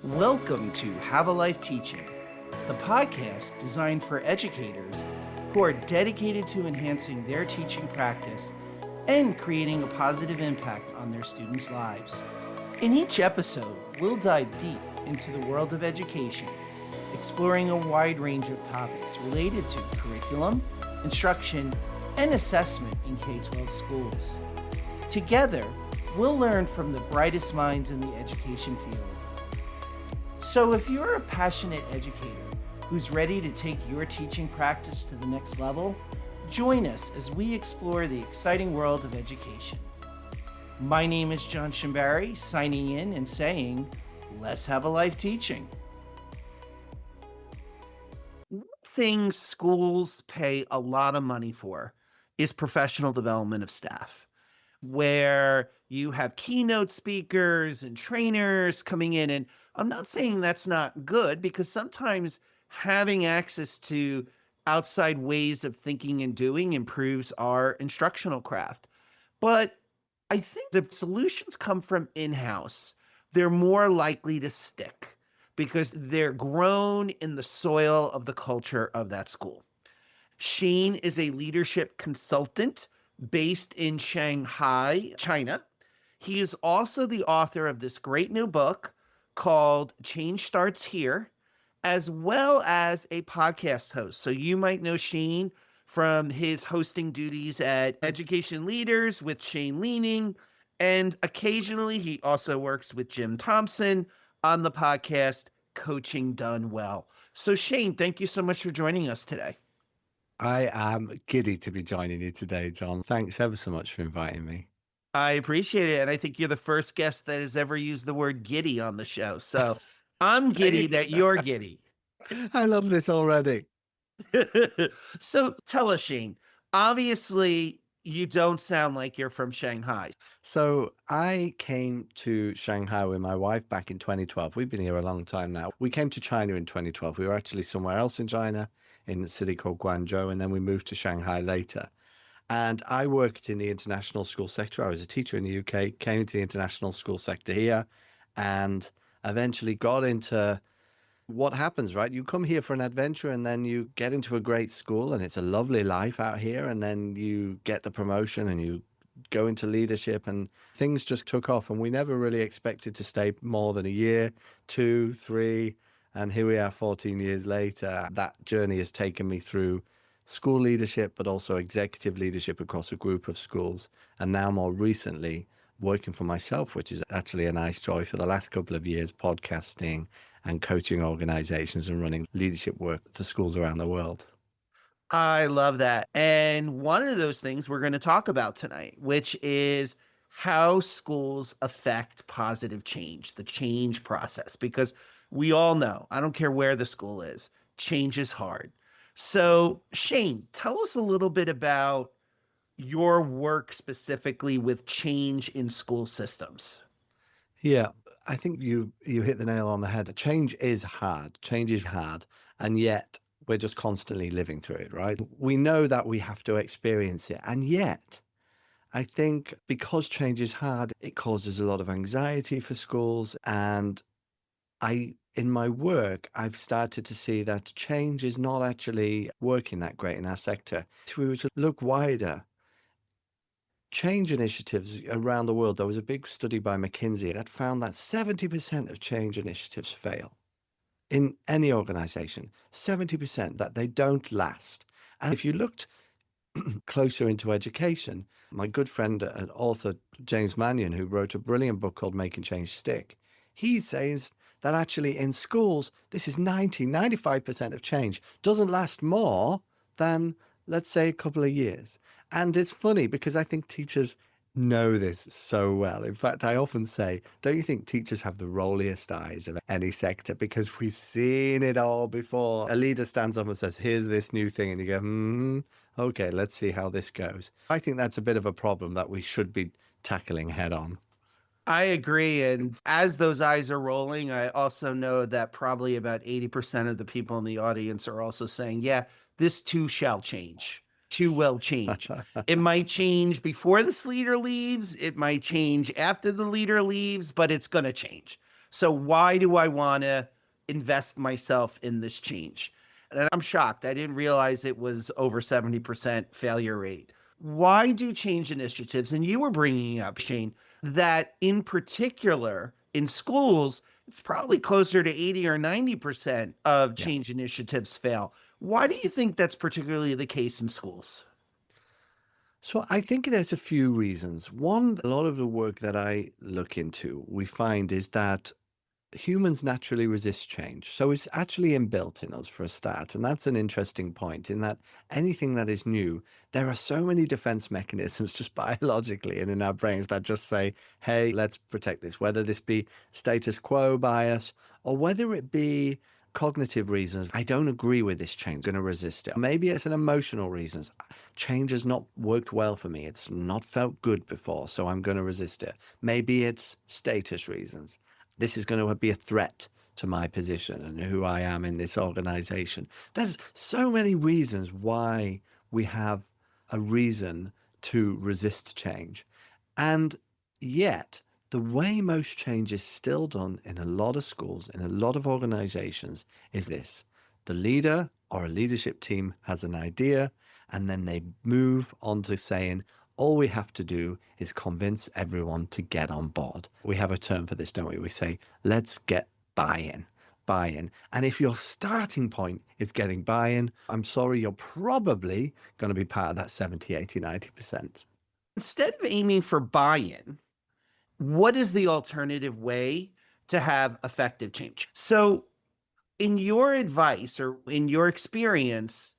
Welcome to Have a Life Teaching, the podcast designed for educators who are dedicated to enhancing their teaching practice and creating a positive impact on their students' lives. In each episode, we'll dive deep into the world of education, exploring a wide range of topics related to curriculum, instruction, and assessment in K-12 schools. Together, we'll learn from the brightest minds in the education field. So if you're a passionate educator who's ready to take your teaching practice to the next level, join us as we explore the exciting world of education. My name is John Schembari, signing in and saying, let's have a life teaching. One thing schools pay a lot of money for is professional development of staff, where you have keynote speakers and trainers coming in. And I'm not saying that's not good, because sometimes having access to outside ways of thinking and doing improves our instructional craft. But I think if solutions come from in-house, they're more likely to stick because they're grown in the soil of the culture of that school. Shane is a leadership consultant based in Shanghai, China. He is also the author of this great new book called Change Starts Here, as well as a podcast host. So you might know Shane from his hosting duties at Education Leaders with Shane Leaning, and occasionally he also works with Jim Thompson on the podcast Coaching Done Well. So Shane, thank you so much for joining us today. I am giddy to be joining you today, John. Thanks ever so much for inviting me. I appreciate it. And I think you're the first guest that has ever used the word giddy on the show. So I'm giddy that you're giddy. I love this already. So tell us, Shane, obviously you don't sound like you're from Shanghai. So I came to Shanghai with my wife back in 2012. We've been here a long time now. We came to China in 2012. We were actually somewhere else in China, in a city called Guangzhou, and then we moved to Shanghai later. And I worked in the international school sector. I was a teacher in the UK, came into the international school sector here, and eventually got into what happens, right? You come here for an adventure and then you get into a great school and it's a lovely life out here. And then you get the promotion and you go into leadership and things just took off. And we never really expected to stay more than a year, 2, 3. And here we are 14 years later. That journey has taken me through school leadership, but also executive leadership across a group of schools. And now more recently, working for myself, which is actually a nice joy for the last couple of years, podcasting and coaching organizations and running leadership work for schools around the world. I love that. And one of those things we're going to talk about tonight, which is how schools affect positive change, the change process, because we all know, I don't care where the school is, change is hard. So Shane, tell us a little bit about your work specifically with change in school systems. Yeah, I think you hit the nail on the head. Change is hard. Change is hard. And yet we're just constantly living through it, right? We know that we have to experience it. And yet I think because change is hard, it causes a lot of anxiety for schools. And in my work, I've started to see that change is not actually working that great in our sector. If we were to look wider, change initiatives around the world, there was a big study by McKinsey that found that 70% of change initiatives fail in any organization, 70% that they don't last. And if you looked closer into education, my good friend and author, James Mannion, who wrote a brilliant book called Making Change Stick, he says that actually in schools, this is 95% of change doesn't last more than, let's say, a couple of years. And it's funny because I think teachers know this so well. In fact, I often say, don't you think teachers have the rolliest eyes of any sector? Because we've seen it all before. A leader stands up and says, here's this new thing. And you go, okay, let's see how this goes. I think that's a bit of a problem that we should be tackling head on. I agree. And as those eyes are rolling, I also know that probably about 80% of the people in the audience are also saying, yeah, this too shall change. Too will change. It might change before this leader leaves. It might change after the leader leaves, but it's going to change. So why do I want to invest myself in this change? And I'm shocked. I didn't realize it was over 70% failure rate. Why do change initiatives, and you were bringing up, Shane, that in particular in schools, it's probably closer to 80 or 90% of Yeah. change initiatives fail. Why do you think that's particularly the case in schools? So I think there's a few reasons. One, a lot of the work that I look into, we find is that humans naturally resist change. So it's actually inbuilt in us for a start. And that's an interesting point in that anything that is new, there are so many defense mechanisms just biologically and in our brains that just say, hey, let's protect this, whether this be status quo bias or whether it be cognitive reasons. I don't agree with this change, I'm going to resist it. Maybe it's an emotional reasons. Change has not worked well for me. It's not felt good before, so I'm going to resist it. Maybe it's status reasons. This is going to be a threat to my position and who I am in this organization. There's so many reasons why we have a reason to resist change. And yet, the way most change is still done in a lot of schools, in a lot of organizations, is this. The leader or a leadership team has an idea, and then they move on to saying, all we have to do is convince everyone to get on board. We have a term for this, don't we? We say, let's get buy-in. Buy-in. And if your starting point is getting buy-in, I'm sorry, you're probably going to be part of that 70, 80, 90%. Instead of aiming for buy in, what is the alternative way to have effective change? So, in your advice or in your experience,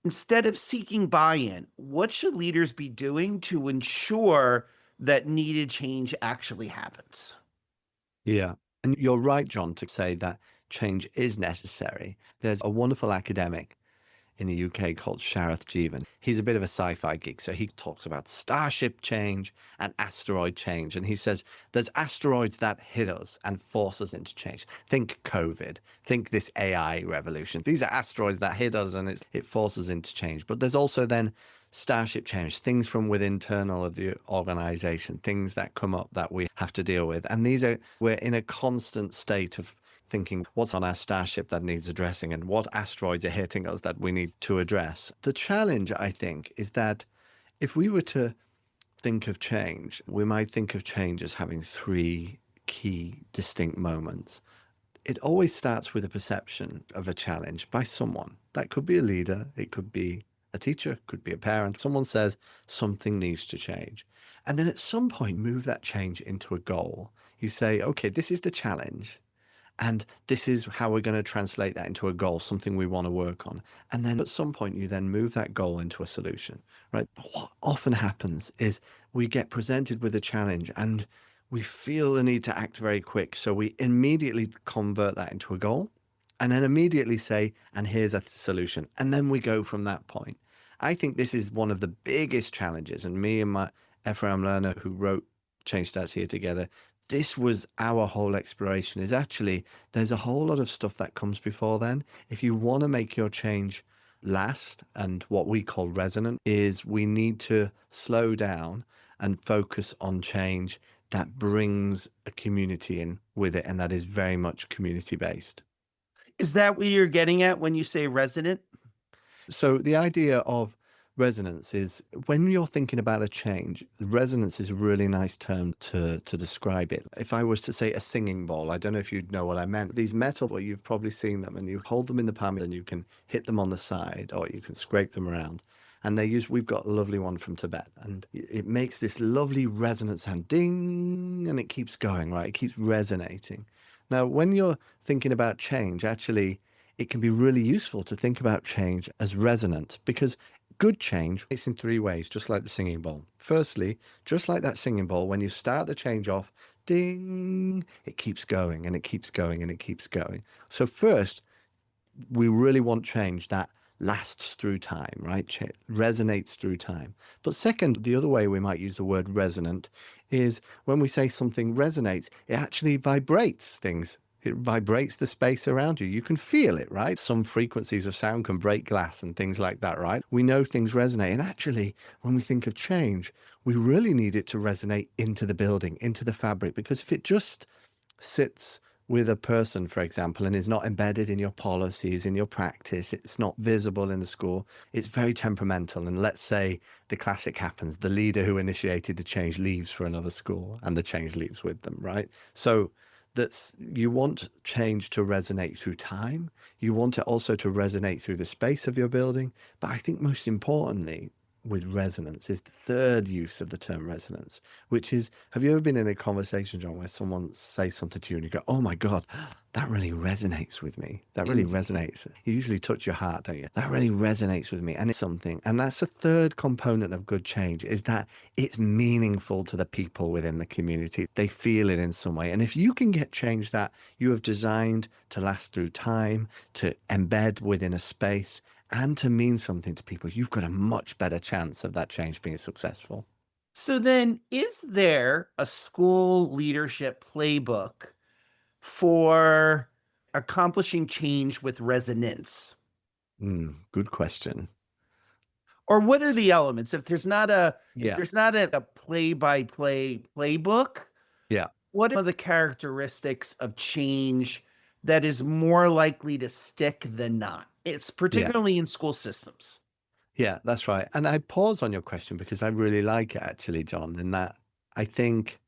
instead of seeking buy in, what should leaders be doing to ensure that needed change actually happens? Yeah. And you're right, John, to say that change is necessary. There's a wonderful academic in the UK called Sharath Jeevan. He's a bit of a sci-fi geek, so he talks about starship change and asteroid change. And he says there's asteroids that hit us and force us into change. Think COVID, think this AI revolution. These are asteroids that hit us and it forces into change. But there's also then starship change, things from within internal of the organization, things that come up that we have to deal with. And we're in a constant state of thinking what's on our starship that needs addressing and what asteroids are hitting us that we need to address. The challenge, I think, is that if we were to think of change, we might think of change as having three key distinct moments. It always starts with a perception of a challenge by someone. That could be a leader, it could be a teacher, could be a parent. Someone says something needs to change. And then at some point, move that change into a goal. You say, okay, this is the challenge. And this is how we're going to translate that into a goal, something we want to work on. And then at some point, you then move that goal into a solution, right? But what often happens is we get presented with a challenge and we feel the need to act very quick. So we immediately convert that into a goal and then immediately say, and here's a solution. And then we go from that point. I think this is one of the biggest challenges. And me and my Ephraim Lerner, who wrote Change Starts Here together, this was our whole exploration is actually there's a whole lot of stuff that comes before then. If you want to make your change last and what we call resonant is we need to slow down and focus on change that brings a community in with it and that is very much community based. Is that what you're getting at when you say resonant? So the idea of resonance is when you're thinking about a change, resonance is a really nice term to describe it. If I was to say a singing bowl, I don't know if you'd know what I meant. These metal, well, you've probably seen them and you hold them in the palm and you can hit them on the side or you can scrape them around. And we've got a lovely one from Tibet and it makes this lovely resonant sound, ding, and it keeps going, right? It keeps resonating. Now, when you're thinking about change, actually, it can be really useful to think about change as resonant because good change it's in three ways, just like the singing bowl. Firstly, just like that singing bowl, when you start the change off, ding, it keeps going and it keeps going and it keeps going. So first, we really want change that lasts through time, right? Resonates through time. But second, the other way we might use the word resonant is when we say something resonates, it actually vibrates things. It vibrates the space around you. You can feel it, right? Some frequencies of sound can break glass and things like that, right? We know things resonate. And actually, when we think of change, we really need it to resonate into the building, into the fabric, because if it just sits with a person, for example, and is not embedded in your policies, in your practice, it's not visible in the school, it's very temperamental. And let's say the classic happens, the leader who initiated the change leaves for another school and the change leaves with them, right? So that's you want change to resonate through time. You want it also to resonate through the space of your building. But I think most importantly, with resonance is the third use of the term resonance, which is, have you ever been in a conversation, John, where someone says something to you and you go, oh my God, that really resonates with me. That really Indeed. resonates. You usually touch your heart, don't you? That really resonates with me. And it's something. And that's the third component of good change, is that it's meaningful to the people within the community. They feel it in some way. And if you can get change that you have designed to last through time, to embed within a space, and to mean something to people, you've got a much better chance of that change being successful. So then, is there a school leadership playbook for accomplishing change with resonance? Good question. Or what are S- the elements? If Yeah, there's not a play-by-play playbook, yeah, what are the characteristics of change that is more likely to stick than not? It's yeah, particularly in school systems. yeah, that's right. And I pause on your question because I really like it actually, John, in that I think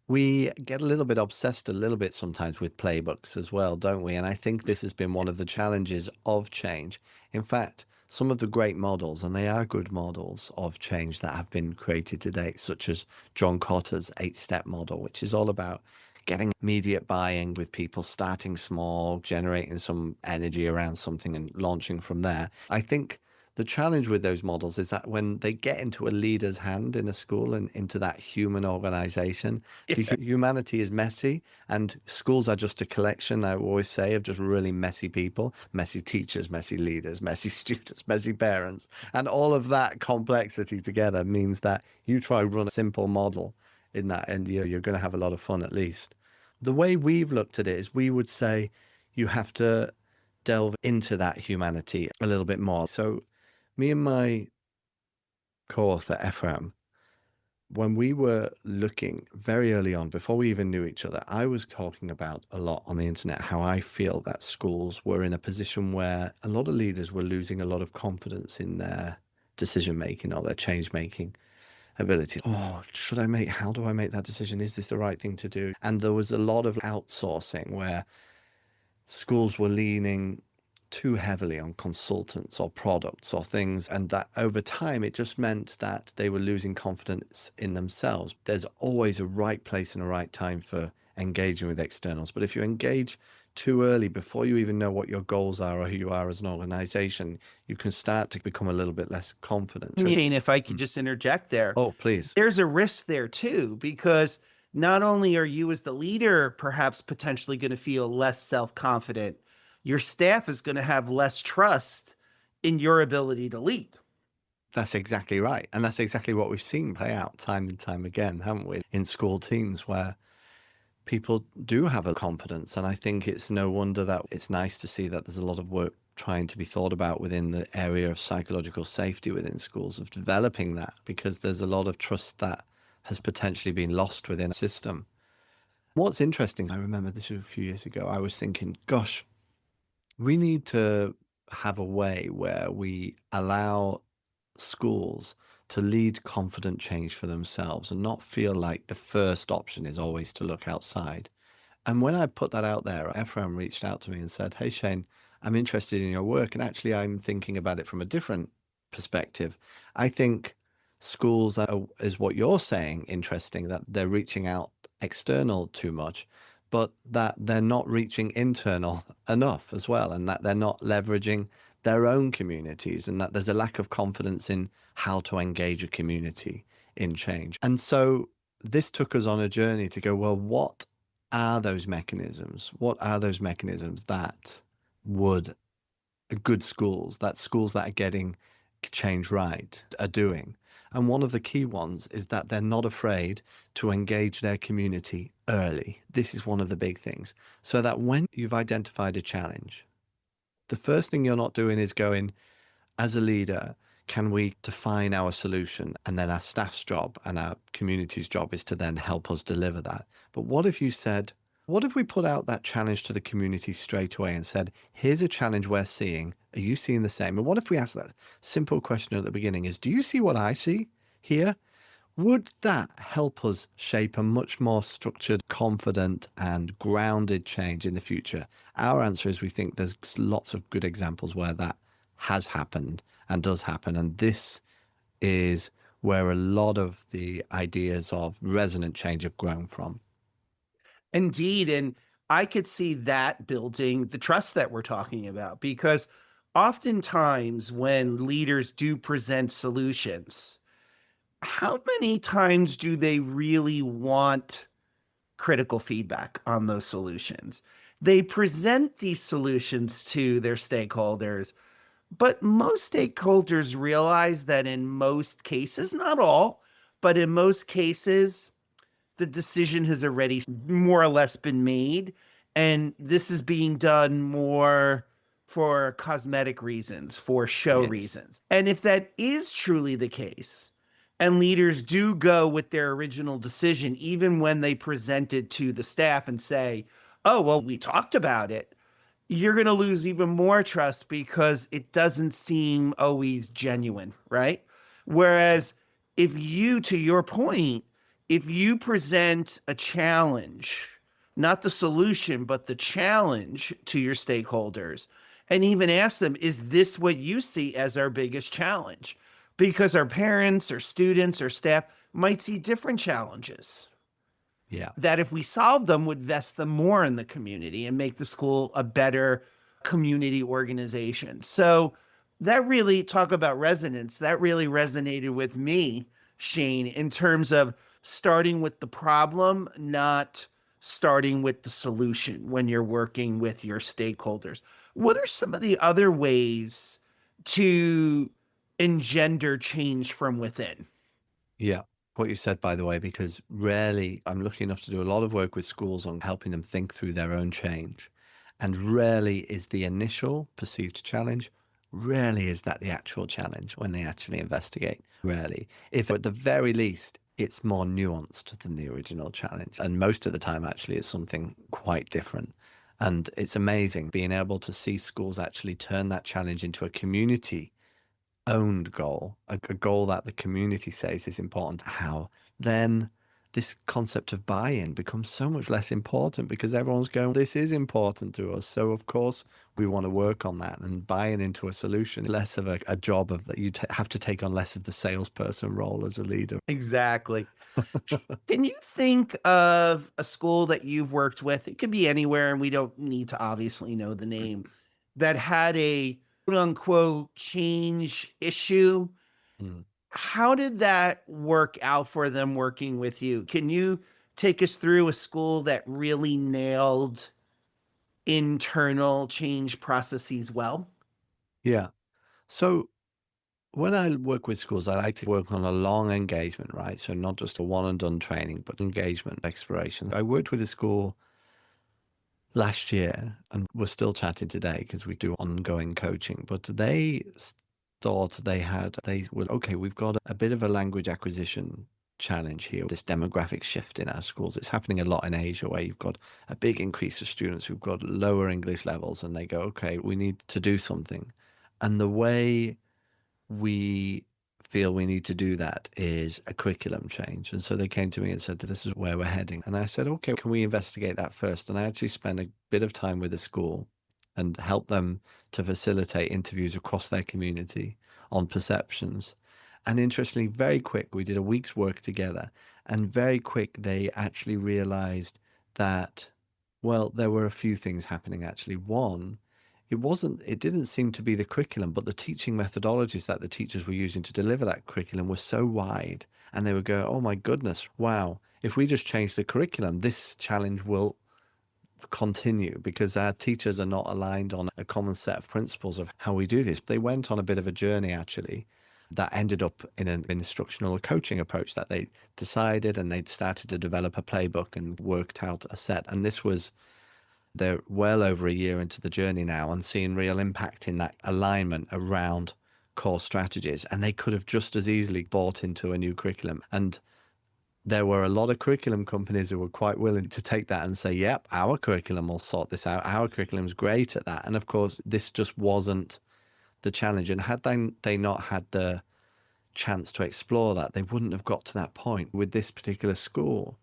we get a little bit obsessed a little bit sometimes with playbooks as well, don't we? And I think this has been one of the challenges of change. In fact, some of the great models, and they are good models of change that have been created to date, such as John Cotter's 8 step model, which is all about getting immediate buy-in with people, starting small, generating some energy around something and launching from there. I think the challenge with those models is that when they get into a leader's hand in a school and into that human organization, the humanity is messy, and schools are just a collection, I always say, of just really messy people, messy teachers, messy leaders, messy students, messy parents. And all of that complexity together means that you try run a simple model in that, and you're going to have a lot of fun at least. The way we've looked at it is we would say you have to delve into that humanity a little bit more. So me and my co-author Ephraim, when we were looking very early on, before we even knew each other, I was talking about a lot on the internet how I feel that schools were in a position where a lot of leaders were losing a lot of confidence in their decision making or their change making ability. Oh, how do I make that decision? Is this the right thing to do? And there was a lot of outsourcing where schools were leaning too heavily on consultants or products or things, and that over time it just meant that they were losing confidence in themselves. There's always a right place and a right time for engaging with externals, but if you engage too early before you even know what your goals are or who you are as an organization, you can start to become a little bit less confident. Shane, if I could Mm. just interject there, Oh, please. there's a risk there too, because not only are you as the leader perhaps potentially going to feel less self-confident, your staff is going to have less trust in your ability to lead. That's exactly right. And that's exactly what we've seen play out time and time again, haven't we? In school teams where people do have a confidence. And I think it's no wonder that it's nice to see that there's a lot of work trying to be thought about within the area of psychological safety within schools, of developing that, because there's a lot of trust that has potentially been lost within a system. What's interesting, I remember this was a few years ago, I was thinking, gosh, we need to have a way where we allow schools to lead confident change for themselves and not feel like the first option is always to look outside. And when I put that out there, Ephraim reached out to me and said, hey, Shane, I'm interested in your work. And actually, I'm thinking about it from a different perspective. I think schools is what you're saying, interesting, that they're reaching out external too much, but that they're not reaching internal enough as well, and that they're not leveraging their own communities, and that there's a lack of confidence in how to engage a community in change. And so this took us on a journey to go, well, what are those mechanisms? What are those mechanisms that would good schools, that schools that are getting change right, are doing? And one of the key ones is that they're not afraid to engage their community early. This is one of the big things. So that when you've identified a challenge, the first thing you're not doing is going, as a leader, can we define our solution? And then our staff's job and our community's job is to then help us deliver that. But what if you said, What if we put out that challenge to the community straight away and said, here's a challenge we're seeing. Are you seeing the same? And what if we ask that simple question at the beginning is, do you see what I see here? Would that help us shape a much more structured, confident, and grounded change in the future? Our answer is we think there's lots of good examples where that has happened and does happen. And this is where a lot of the ideas of resonant change have grown from. Indeed, and I could see that building the trust that we're talking about because oftentimes when leaders do present solutions, how many times do they really want critical feedback on those solutions? They present these solutions to their stakeholders, but most stakeholders realize that in most cases, not all, but in most cases, the decision has already more or less been made, and this is being done more for cosmetic reasons, for show Yes. reasons. And if that is truly the case, and leaders do go with their original decision, even when they present it to the staff and say, oh, well, we talked about it, you're going to lose even more trust because it doesn't seem always genuine, right? Whereas if you, to your point, if you present a challenge, not the solution, but the challenge to your stakeholders, and even ask them, is this what you see as our biggest challenge? Because our parents or students or staff might see different challenges Yeah. that if we solve them would vest them more in the community and make the school a better community organization. So that really talk about resonance, that really resonated with me, Shane, in terms of starting with the problem, not starting with the solution when you're working with your stakeholders. What are some of the other ways to engender change from within? Yeah. What you said, by the way, because rarely I'm lucky enough to do a lot of work with schools on helping them think through their own change. And rarely is the initial perceived challenge, rarely is that the actual challenge when they actually investigate. Rarely. If at the very least, it's more nuanced than the original challenge. And most of the time, actually, it's something quite different. And it's amazing being able to see schools actually turn that challenge into a community owned goal, a goal that the community says is important, how then this concept of buy-in becomes so much less important because everyone's going, this is important to us. So of course we want to work on that and buying into a solution, less of a job of that you have to take on less of the salesperson role as a leader. Exactly. Can you think of a school that you've worked with? It could be anywhere, and we don't need to obviously know the name that had a quote unquote change issue. Mm. How did that work out for them working with you? Can you take us through a school that really nailed internal change processes well? Yeah. So when I work with schools, I like to work on a long engagement, right? So not just a one and done training, but engagement exploration. I worked with a school last year, and we're still chatting today because we do ongoing coaching. But thought they were okay. We've got a bit of a language acquisition challenge here. This demographic shift in our schools. It's happening a lot in Asia, where you've got a big increase of students who've got lower English levels, and they go, okay, we need to do something. And the way we feel we need to do that is a curriculum change. And so they came to me and said, this is where we're heading. And I said, okay, can we investigate that first? And I actually spent a bit of time with the school and help them to facilitate interviews across their community on perceptions. And interestingly, very quick, we did a week's work together. And very quick, they actually realized that, well, there were a few things happening actually. One, it didn't seem to be the curriculum, but the teaching methodologies that the teachers were using to deliver that curriculum were so wide. And they would go, oh my goodness, wow, if we just change the curriculum, this challenge will continue because our teachers are not aligned on a common set of principles of how we do this. They went on a bit of a journey actually that ended up in an instructional coaching approach that they decided, and they'd started to develop a playbook and worked out a set. And they're well over a year into the journey now and seeing real impact in that alignment around core strategies. And they could have just as easily bought into a new curriculum. And There were a lot of curriculum companies who were quite willing to take that and say, yep, our curriculum will sort this out. Our curriculum's great at that. And of course, this just wasn't the challenge. And had they not had the chance to explore that, they wouldn't have got to that point with this particular school.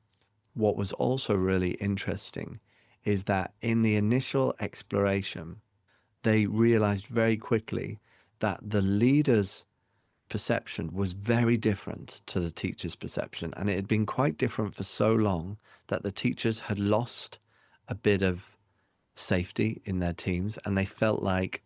What was also really interesting is that in the initial exploration, they realized very quickly that the leaders' perception was very different to the teacher's perception. And it had been quite different for so long that the teachers had lost a bit of safety in their teams, and they felt like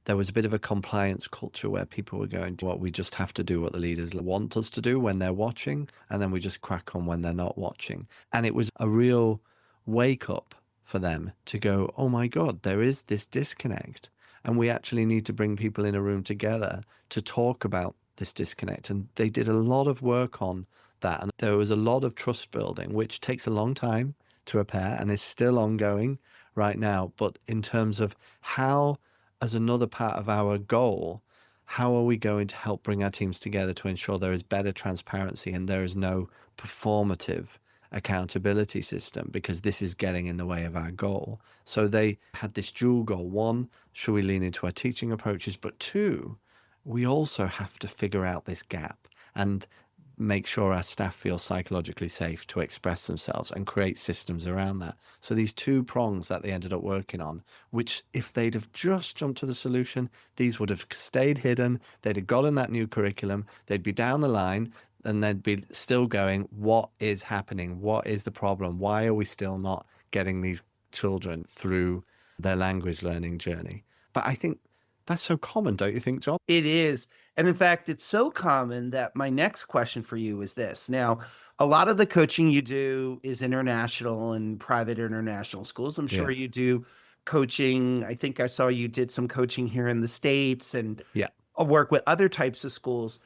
there was a bit of a compliance culture where people were going, well, we just have to do what the leaders want us to do when they're watching, and then we just crack on when they're not watching. And it was a real wake up for them to go, oh my God, there is this disconnect. And we actually need to bring people in a room together to talk about this disconnect. And they did a lot of work on that. And there was a lot of trust building, which takes a long time to repair and is still ongoing right now. But in terms of how, as another part of our goal, how are we going to help bring our teams together to ensure there is better transparency and there is no performative accountability system, because this is getting in the way of our goal. So they had this dual goal. One, should we lean into our teaching approaches? But two, we also have to figure out this gap and make sure our staff feel psychologically safe to express themselves and create systems around that. So these two prongs that they ended up working on, which if they'd have just jumped to the solution, these would have stayed hidden. They'd have gotten that new curriculum. They'd be down the line and they'd be still going, what is happening? What is the problem? Why are we still not getting these children through their language learning journey? But I think that's so common, don't you think, John? It is. And in fact, it's so common that my next question for you is this. Now, a lot of the coaching you do is international and private international schools. I'm Yeah. sure you do coaching. I think I saw you did some coaching here in the States and Yeah. work with other types of schools.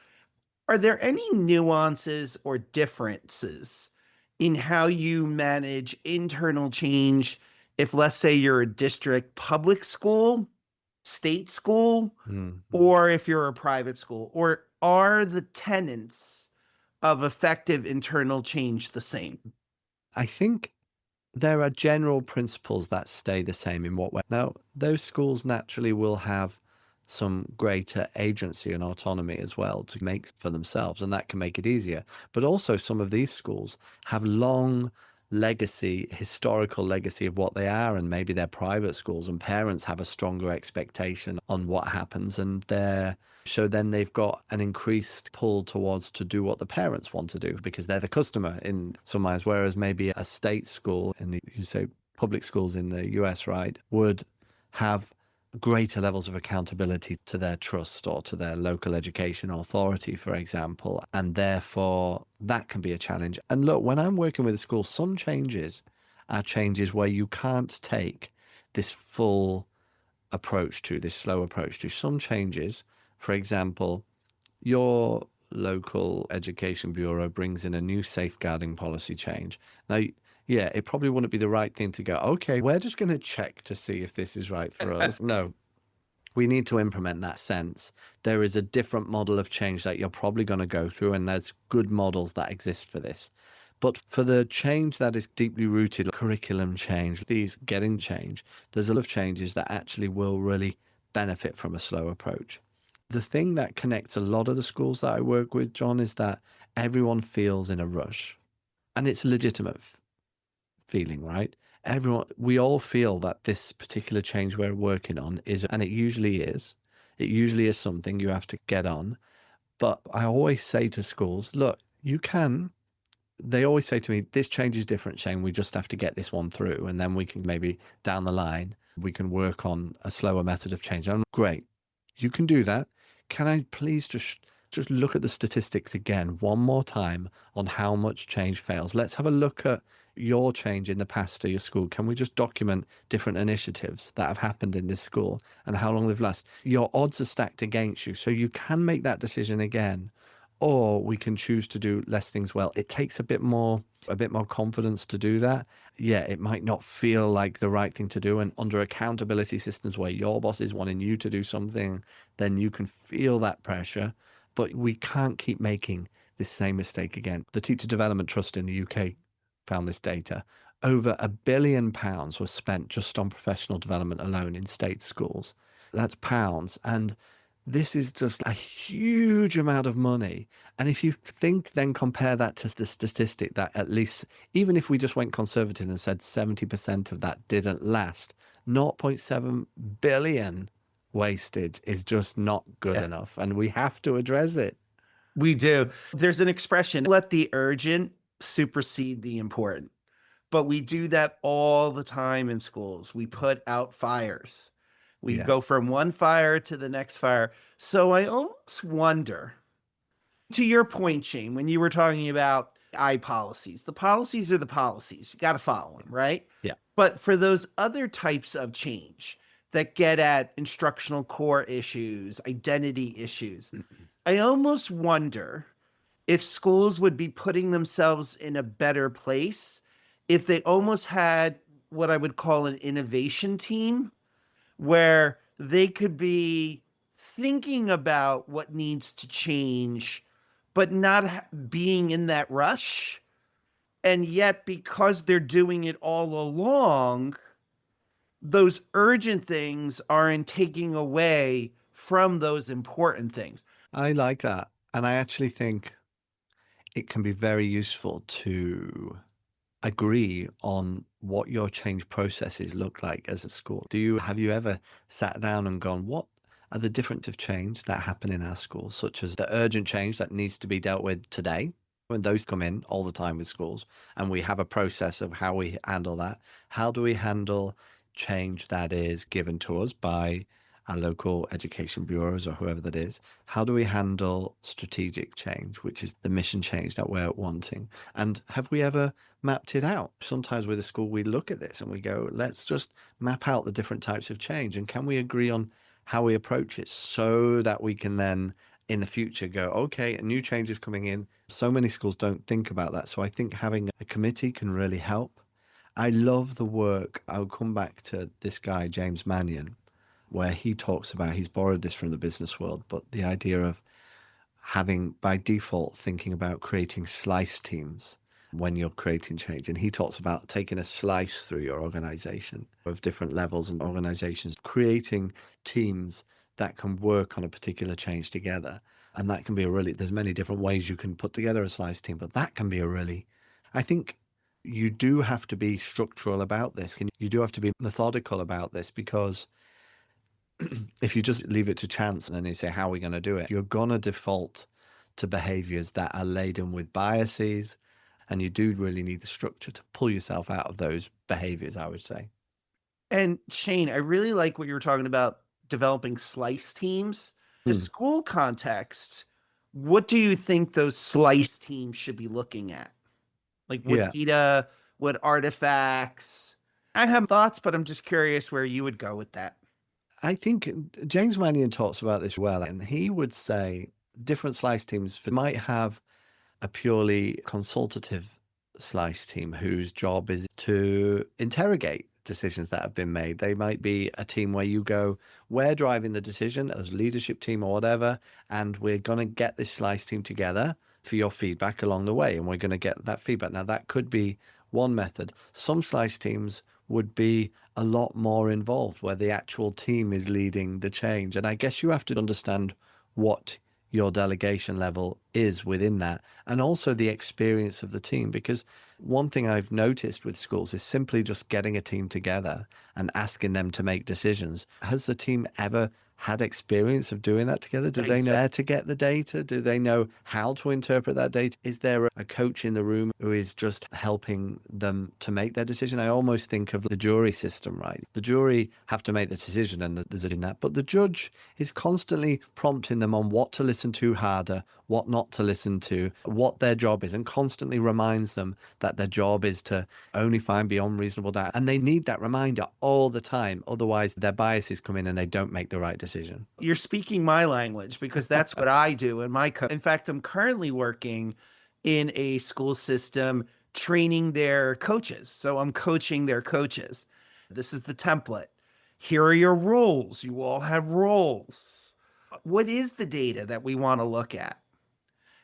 Are there any nuances or differences in how you manage internal change if, let's say, you're a district public school, state school, Mm. or if you're a private school? Or are the tenets of effective internal change the same? I think there are general principles that stay the same in what way. Now, those schools naturally will have some greater agency and autonomy as well to make for themselves, and that can make it easier. But also, some of these schools have long legacy, historical legacy of what they are, and maybe they're private schools, and parents have a stronger expectation on what happens, and they're so then they've got an increased pull towards to do what the parents want to do because they're the customer in some ways. Whereas maybe a state school in the, you say public schools in the US, right, would have greater levels of accountability to their trust or to their local education authority, for example. And therefore that can be a challenge. And look, when I'm working with a school, some changes are changes where you can't take this full approach to, this slow approach to some changes. For example, your local education bureau brings in a new safeguarding policy change. Now, yeah, it probably wouldn't be the right thing to go, okay, we're just going to check to see if this is right for us. No, we need to implement that sense. There is a different model of change that you're probably going to go through, and there's good models that exist for this. But for the change that is deeply rooted, curriculum change, these getting change, there's a lot of changes that actually will really benefit from a slow approach. The thing that connects a lot of the schools that I work with, John, is that everyone feels in a rush. And it's a legitimate feeling, right? Everyone, we all feel that this particular change we're working on is, and it usually is something you have to get on. But I always say to schools, look, they always say to me, this change is different, Shane. We just have to get this one through. And then we can maybe down the line, we can work on a slower method of change. I'm great. You can do that. Can I please just look at the statistics again one more time on how much change fails? Let's have a look at your change in the past to your school. Can we just document different initiatives that have happened in this school and how long they've lasted? Your odds are stacked against you, so you can make that decision again, or we can choose to do less things well. It takes a bit more confidence to do that. Yeah, it might not feel like the right thing to do. And under accountability systems where your boss is wanting you to do something, then you can feel that pressure. But we can't keep making this same mistake again. The Teacher Development Trust in the UK found this data. Over £1 billion was spent just on professional development alone in state schools. That's pounds. And this is just a huge amount of money. And if you think, then compare that to the statistic that at least, even if we just went conservative and said 70% of that didn't last, 0.7 billion wasted is just not good Yeah. enough. And we have to address it. We do. There's an expression, let the urgent supersede the important. But we do that all the time in schools. We put out fires. We Yeah. go from one fire to the next fire. So I almost wonder, to your point, Shane, when you were talking about policies, the policies are the policies. You got to follow them, right? Yeah. But for those other types of change that get at instructional core issues, identity issues, I almost wonder if schools would be putting themselves in a better place if they almost had what I would call an innovation team where they could be thinking about what needs to change, but not being in that rush. And yet, because they're doing it all along, those urgent things aren't taking away from those important things. I like that. And I actually think it can be very useful to agree on what your change processes look like as a school. Have you ever sat down and gone, what are the different of change that happen in our schools, such as the urgent change that needs to be dealt with today? When those come in all the time with schools, and we have a process of how we handle that. How do we handle change that is given to us by our local education bureaus or whoever that is? How do we handle strategic change, which is the mission change that we're wanting? And have we ever mapped it out? Sometimes with a school, we look at this and we go, let's just map out the different types of change. And can we agree on how we approach it so that we can then in the future go, okay, a new change is coming in. So many schools don't think about that. So I think having a committee can really help. I love the work. I'll come back to this guy, James Mannion, where he talks about, he's borrowed this from the business world, but the idea of having by default thinking about creating slice teams when you're creating change. And he talks about taking a slice through your organization of different levels and organizations, creating teams that can work on a particular change together. And that can be there's many different ways you can put together a slice team, but that can be I think you do have to be structural about this. And you do have to be methodical about this, because if you just leave it to chance and then you say, how are we going to do it? You're going to default to behaviors that are laden with biases. And you do really need the structure to pull yourself out of those behaviors, I would say. And Shane, I really like what you were talking about developing slice teams. In a Hmm. school context, what do you think those slice teams should be looking at? Like what Yeah. data, what artifacts? I have thoughts, but I'm just curious where you would go with that. I think James Mannion talks about this well, and he would say different slice teams might have a purely consultative slice team whose job is to interrogate decisions that have been made. They might be a team where you go, we're driving the decision as a leadership team or whatever, and we're going to get this slice team together for your feedback along the way, and we're going to get that feedback. Now, that could be one method. Some slice teams would be a lot more involved, where the actual team is leading the change. And I guess you have to understand what your delegation level is within that, and also the experience of the team. Because one thing I've noticed with schools is simply just getting a team together and asking them to make decisions. Has the team ever had experience of doing that together? Do they know where to get the data? Do they know how to interpret that data? Is there a coach in the room who is just helping them to make their decision? I almost think of the jury system, right? The jury have to make the decision, and there's in that, but the judge is constantly prompting them on what to listen to harder, what not to listen to, what their job is, and constantly reminds them that their job is to only find beyond reasonable doubt. And they need that reminder all the time. Otherwise, their biases come in and they don't make the right decision. You're speaking my language, because that's what I do in my in fact, I'm currently working in a school system training their coaches. So I'm coaching their coaches. This is the template. Here are your roles. You all have roles. What is the data that we want to look at?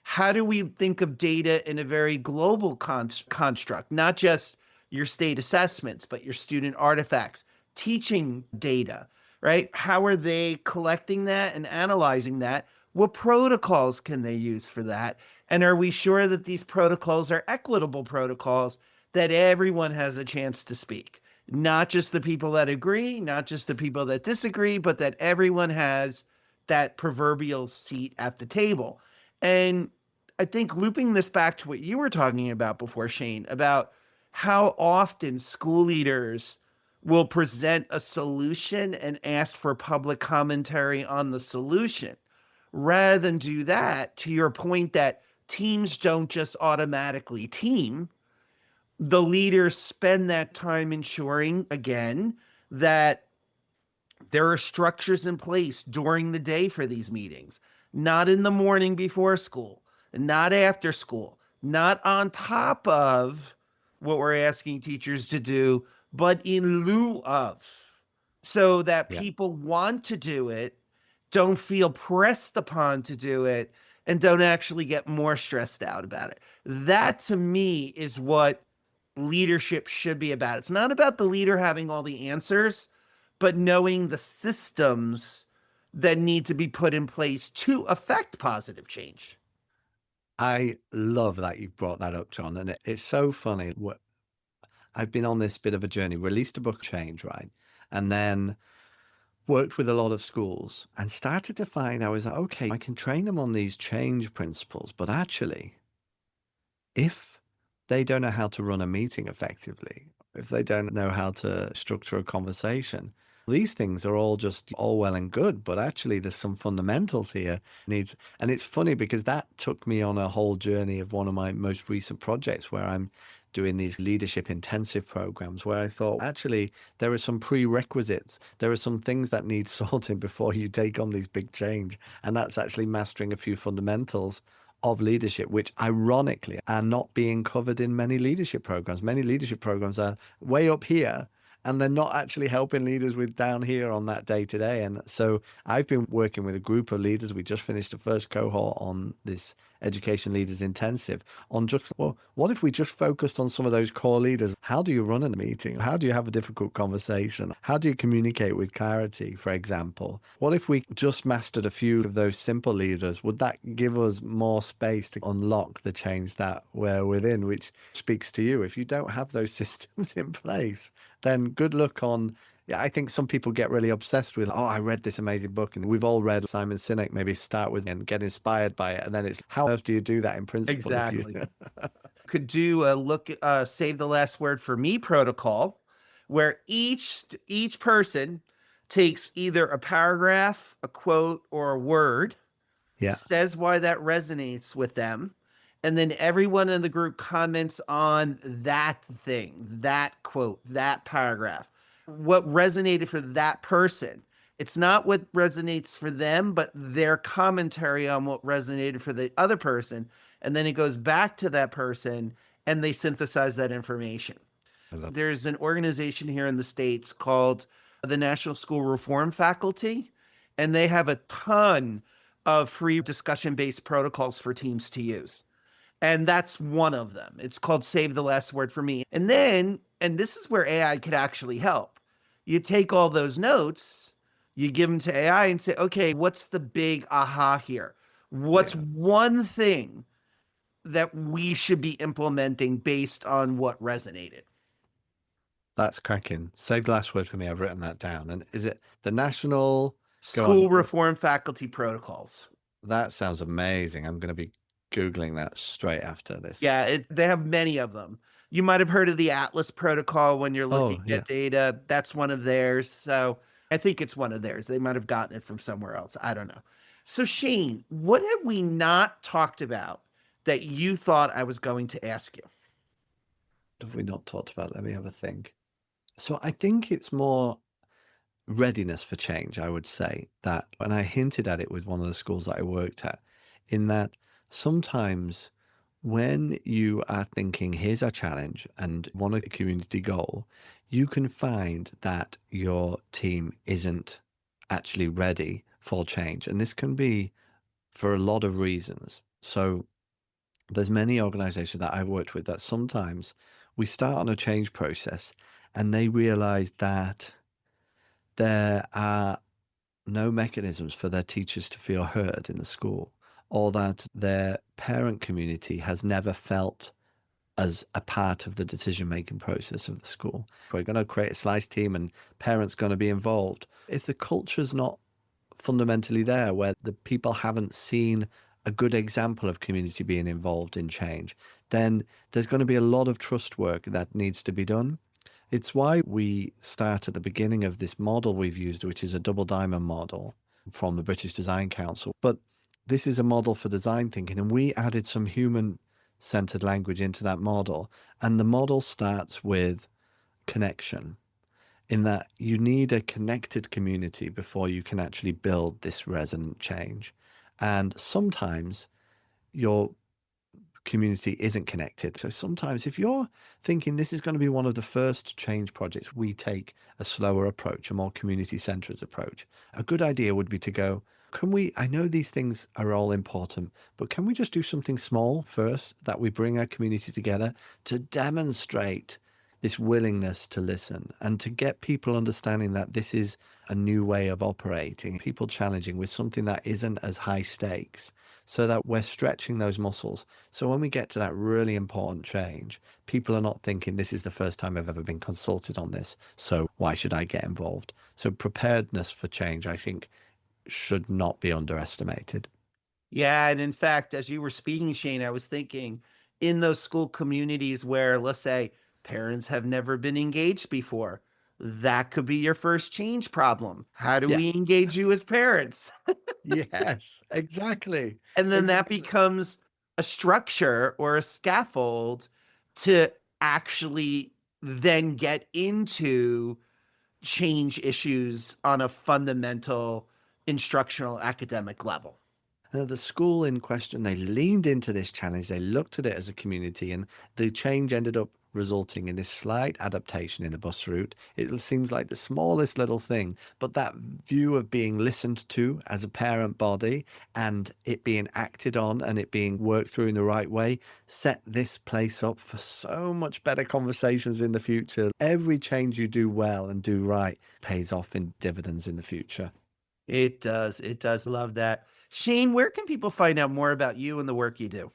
How do we think of data in a very global construct, not just your state assessments, but your student artifacts, teaching data, right? How are they collecting that and analyzing that? What protocols can they use for that? And are we sure that these protocols are equitable protocols that everyone has a chance to speak? Not just the people that agree, not just the people that disagree, but that everyone has that proverbial seat at the table. And I think looping this back to what you were talking about before, Shane, about how often school leaders will present a solution and ask for public commentary on the solution. Rather than do that, to your point that teams don't just automatically team, the leaders spend that time ensuring, again, that there are structures in place during the day for these meetings, not in the morning before school, not after school, not on top of what we're asking teachers to do, but in lieu of, so that Yeah. people want to do it, don't feel pressed upon to do it, and don't actually get more stressed out about it. That to me is what leadership should be about. It's not about the leader having all the answers, but knowing the systems that need to be put in place to affect positive change. I love that you've brought that up, John. And it's so funny. I've been on this bit of a journey, released a book, Change, right? And then worked with a lot of schools and started to find I was like, okay, I can train them on these change principles, but actually, if they don't know how to run a meeting effectively, if they don't know how to structure a conversation, these things are all just all well and good, but actually there's some fundamentals here needs. And it's funny because that took me on a whole journey of one of my most recent projects where I'm doing these leadership intensive programs where I thought actually there are some prerequisites. There are some things that need sorting before you take on these big change. And that's actually mastering a few fundamentals of leadership, which ironically are not being covered in many leadership programs. Many leadership programs are way up here and they're not actually helping leaders with down here on that day to day. And so I've been working with a group of leaders. We just finished the first cohort on this education leaders intensive on just, well, what if we just focused on some of those core leaders? How do you run a meeting? How do you have a difficult conversation? How do you communicate with clarity, for example? What if we just mastered a few of those simple leaders? Would that give us more space to unlock the change that we're within, which speaks to you? If you don't have those systems in place, then good luck on. Yeah, I think some people get really obsessed with, oh, I read this amazing book, and we've all read Simon Sinek, maybe start with and get inspired by it. And then it's, how else do you do that in principle if you Exactly. Could do a look, save the last word for me protocol, where each person takes either a paragraph, a quote, or a word, Yeah, says why that resonates with them, and then everyone in the group comments on that thing, that quote, that paragraph, what resonated for that person. It's not what resonates for them, but their commentary on what resonated for the other person. And then it goes back to that person and they synthesize that information. I love. There's an organization here in the States called the National School Reform Faculty, and they have a ton of free discussion based protocols for teams to use. And that's one of them. It's called Save the Last Word for Me. And then, and this is where AI could actually help. You take all those notes, you give them to AI and say, okay, what's the big aha here? What's Yeah, one thing that we should be implementing based on what resonated? that's cracking. Save the last word for me. I've written that down. And is it the national? Go on. School reform faculty protocols. That sounds amazing. I'm going to be Googling that straight after this. Yeah, they have many of them. You might have heard of the Atlas protocol when you're looking Oh, yeah. at data. That's one of theirs. So I think it's one of theirs. They might have gotten it from somewhere else. I don't know. So, Shane, what have we not talked about that you thought I was going to ask you? What have we not talked about? Let me have a think. So I think it's more readiness for change, I would say that when I hinted at it with one of the schools that I worked at, in that sometimes when you are thinking, here's our challenge and want a community goal, you can find that your team isn't actually ready for change. And this can be for a lot of reasons. So There's many organizations that I've worked with that sometimes we start on a change process and they realize that there are no mechanisms for their teachers to feel heard in the school, or that their parent community has never felt as a part of the decision-making process of the school. We're going to create a slice team and parents going to be involved. If the culture's not fundamentally there, where the people haven't seen a good example of community being involved in change, then there's going to be a lot of trust work that needs to be done. It's why we start at the beginning of this model we've used, which is a double diamond model from the British Design Council. But this is a model for design thinking, and we added some human-centered language into that model. And the model starts with connection, in that you need a connected community before you can actually build this resonant change. And sometimes your community isn't connected. So sometimes if you're thinking this is going to be one of the first change projects, we take a slower approach, a more community-centered approach. A good idea would be to go, can we, I know these things are all important, but can we just do something small first, that we bring our community together to demonstrate this willingness to listen and to get people understanding that this is a new way of operating, people challenging with something that isn't as high stakes, so that we're stretching those muscles. So when we get to that really important change, people are not thinking this is the first time I've ever been consulted on this, so why should I get involved? So preparedness for change, I think, should not be underestimated. Yeah, and in fact, as you were speaking, Shane, I was thinking in those school communities where, let's say, parents have never been engaged before, that could be your first change problem. How do Yeah. we engage you as parents? Yes, exactly. And then that Exactly. becomes a structure or a scaffold to actually then get into change issues on a fundamental instructional academic level. The school in question, they leaned into this challenge. They looked at it as a community, and the change ended up resulting in this slight adaptation in a bus route. It seems like the smallest little thing, but that view of being listened to as a parent body and it being acted on and it being worked through in the right way set this place up for so much better conversations in the future. Every change you do well and do right pays off in dividends in the future. It does. It does. Love that. Shane, where can people find out more about you and the work you do?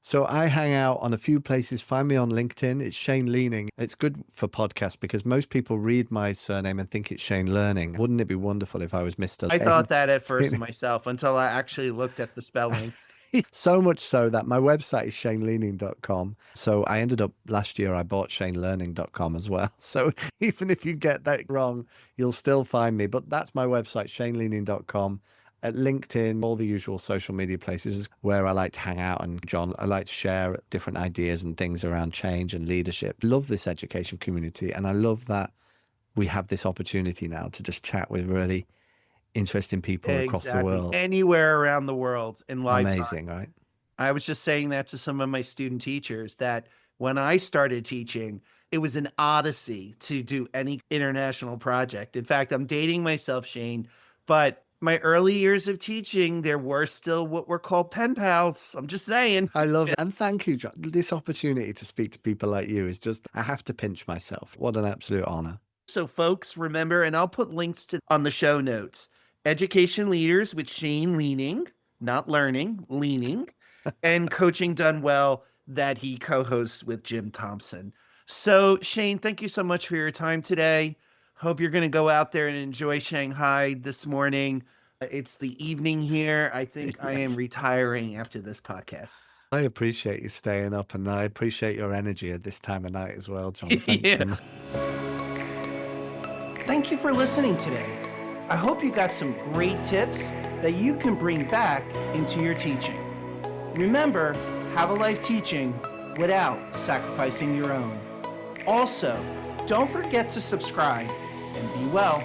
So I hang out on a few places. Find me on LinkedIn. It's Shane Leaning. It's good for podcasts because most people read my surname and think it's Shane Learning. Wouldn't it be wonderful if I was Mr. I Shane? thought that at first myself until I actually looked at the spelling. So much so that my website is shaneleaning.com. So I ended up last year, I bought shanelearning.com as well. So even if you get that wrong, you'll still find me. But that's my website, shaneleaning.com. At LinkedIn, all the usual social media places is where I like to hang out. And John, I like to share different ideas and things around change and leadership. Love this education community. And I love that we have this opportunity now to just chat with really interesting people across the Exactly. world. Anywhere around the world in live time. Amazing, right? I was just saying that to some of my student teachers that when I started teaching, it was an odyssey to do any international project. In fact, I'm dating myself, Shane, but my early years of teaching, there were still what were called pen pals. I'm just saying. I love it. And thank you, John. This opportunity to speak to people like you is just, I have to pinch myself. What an absolute honor. So, folks, remember, and I'll put links to on the show notes. Education Leaders with Shane Leaning, not learning, leaning, and Coaching Done Well that he co-hosts with Jim Thompson. So, Shane, thank you so much for your time today. Hope you're going to go out there and enjoy Shanghai this morning. It's the evening here. I think I am Yes. retiring after this podcast. I appreciate you staying up and I appreciate your energy at this time of night as well, John. Thanks Yeah. so much. Thank you for listening today. I hope you got some great tips that you can bring back into your teaching. Remember, have a life teaching without sacrificing your own. Also, don't forget to subscribe and be well.